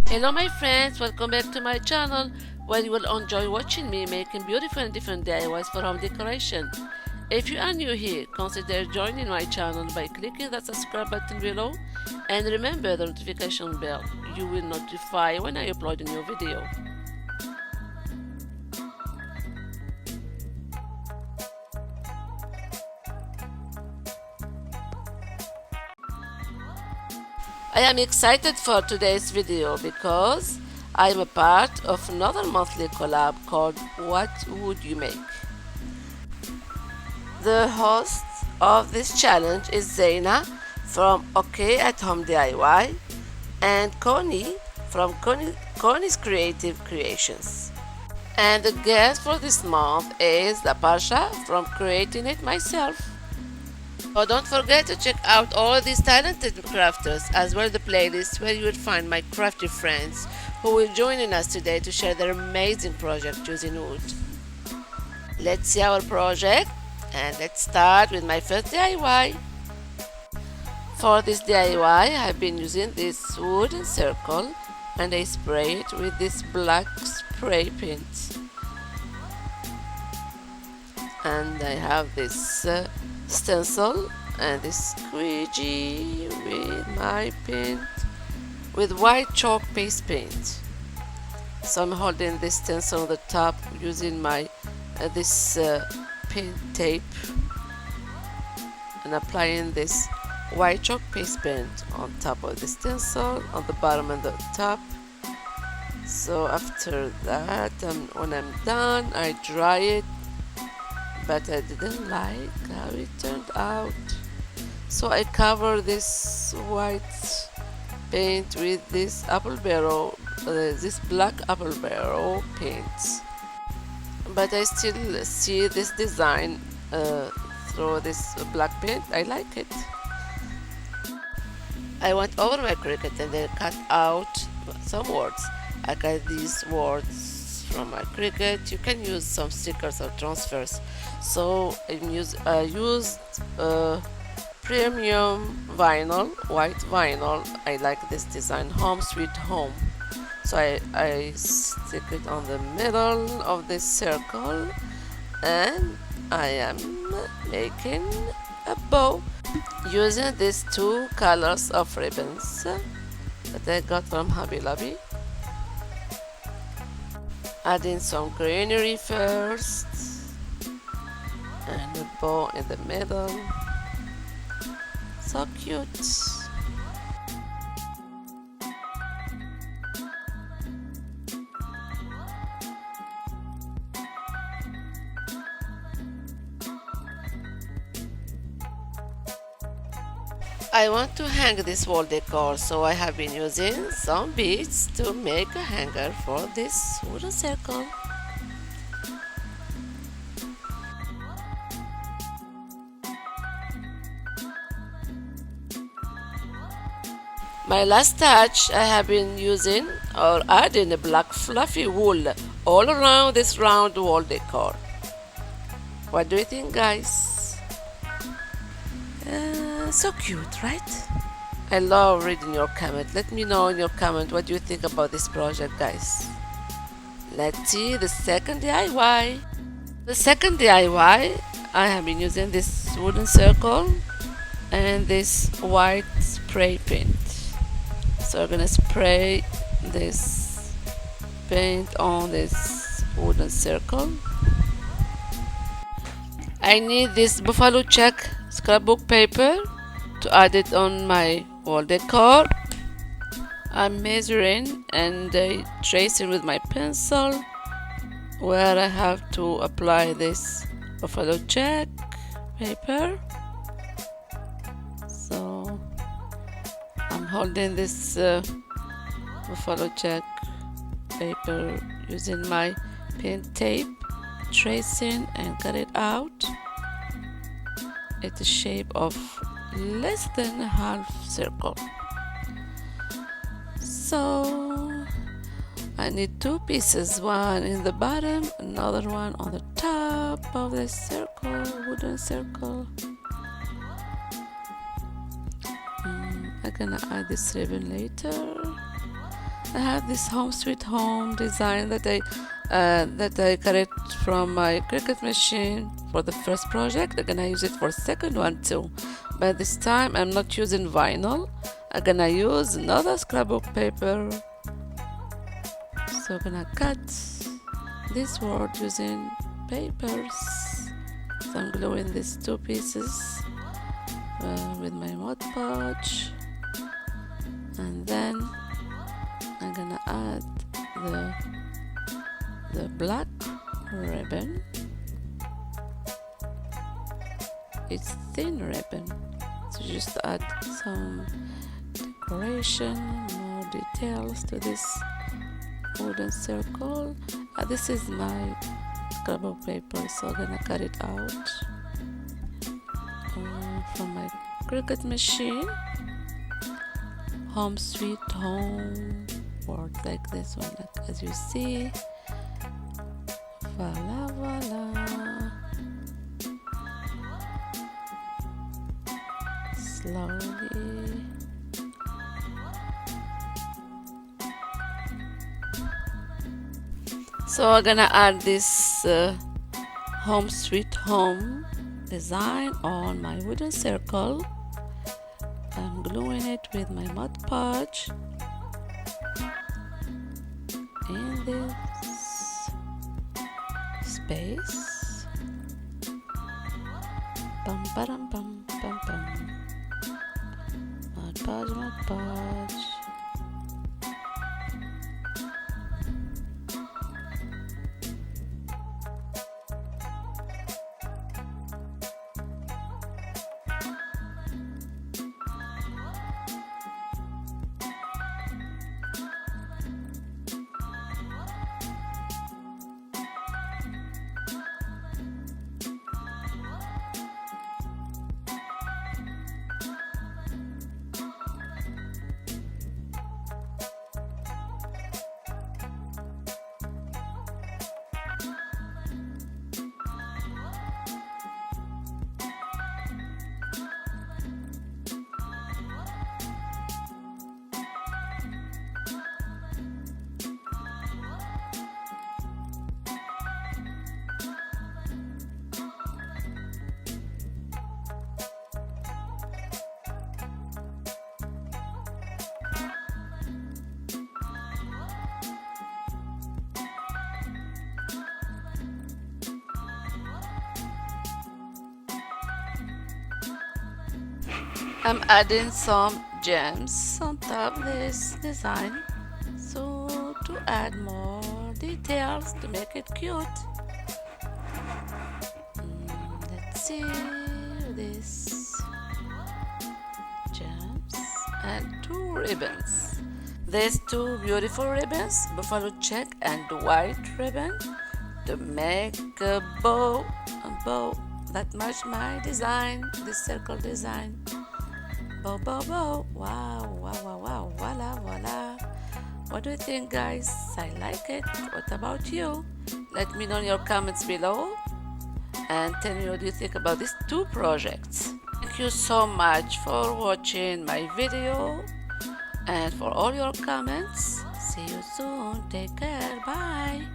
Hello my friends, welcome back to my channel where you will enjoy watching me making beautiful and different DIYs for home decoration. If you are new here, consider joining my channel by clicking the subscribe button below and remember the notification bell. You will notify when I upload a new video. I am excited for today's video because I am a part of another monthly collab called What Would You Make? The host of this challenge is Zaina from OK at Home DIY and Connie from Connie's Creative Creations. And the guest for this month is Lapasha from Creating It Myself. Oh, don't forget to check out all these talented crafters as well as the playlist where you will find my crafty friends who will join in us today to share their amazing project using wood. Let's see our project and let's start with my first DIY. For this DIY I've been using this wooden circle and I spray it with this black spray paint. And I have this stencil and this squeegee with my paint with white chalk paste paint. So I'm holding this stencil on the top using my this paint tape and applying this white chalk paste paint on top of the stencil on the bottom and the top. So after that, when I'm done, I dry it, but I didn't like how it turned out, so I cover this white paint with this apple barrel, this black apple barrel paint, but I still see this design through this black paint. I like it. I went over my Cricut and then cut out some words. I cut these words from my Cricut. You can use some stickers or transfers. So I used premium vinyl, white vinyl. I like this design, Home Sweet Home. So I stick it on the middle of this circle and I am making a bow using these two colors of ribbons that I got from Hobby Lobby. Adding some greenery first and a bow in the middle. So cute. I want to hang this wall decor, so I have been using some beads to make a hanger for this wooden circle. My last touch, I have been using or adding a black fluffy wool all around this round wall decor. What do you think, guys? So cute, right? I love reading your comment. Let me know in your comment what you think about this project, guys. Let's see the second DIY. The second DIY, I have been using this wooden circle and this white spray paint. So I'm gonna spray this paint on this wooden circle. I need this buffalo check scrapbook paper to add it on my wall decor. I'm measuring and tracing with my pencil where I have to apply this buffalo check paper. So I'm holding this buffalo check paper using my paint tape, tracing and cut it out. It's a shape of less than a half circle. So I need two pieces, one in the bottom, another one on the top of the circle, wooden circle. I'm gonna add this ribbon later. I have this home sweet home design that I got from my Cricut machine for the first project. I'm gonna use it for second one too, but this time I'm not using vinyl. I'm gonna use another scrapbook paper. So I'm gonna cut this word using papers. So I'm gluing these two pieces with my Mod Podge, and then I'm gonna add the black ribbon. It's thin ribbon, so just add some decoration, more details to this wooden circle. This is my scrapbook paper, so I'm gonna cut it out from my Cricut machine. Home sweet home words like this one, like as you see. Voila, voila. Slowly. So I'm gonna add this home sweet home design on my wooden circle. I'm gluing it with my Mod Podge in this space. Bum bum bum bum bum. Mod Podge, Mod Podge. I'm adding some gems on top of this design, so to add more details to make it cute. Let's see this gems and two ribbons. There's two beautiful ribbons, buffalo check and white ribbon, to make a bow that match my design, this circle design. Bow, bow, bow. Wow, wow, wow, wow. Voila, voila. What do you think, guys? I like it. What about you? Let me know in your comments below and tell me what you think about these two projects. Thank you so much for watching my video and for all your comments. See you soon. Take care. Bye.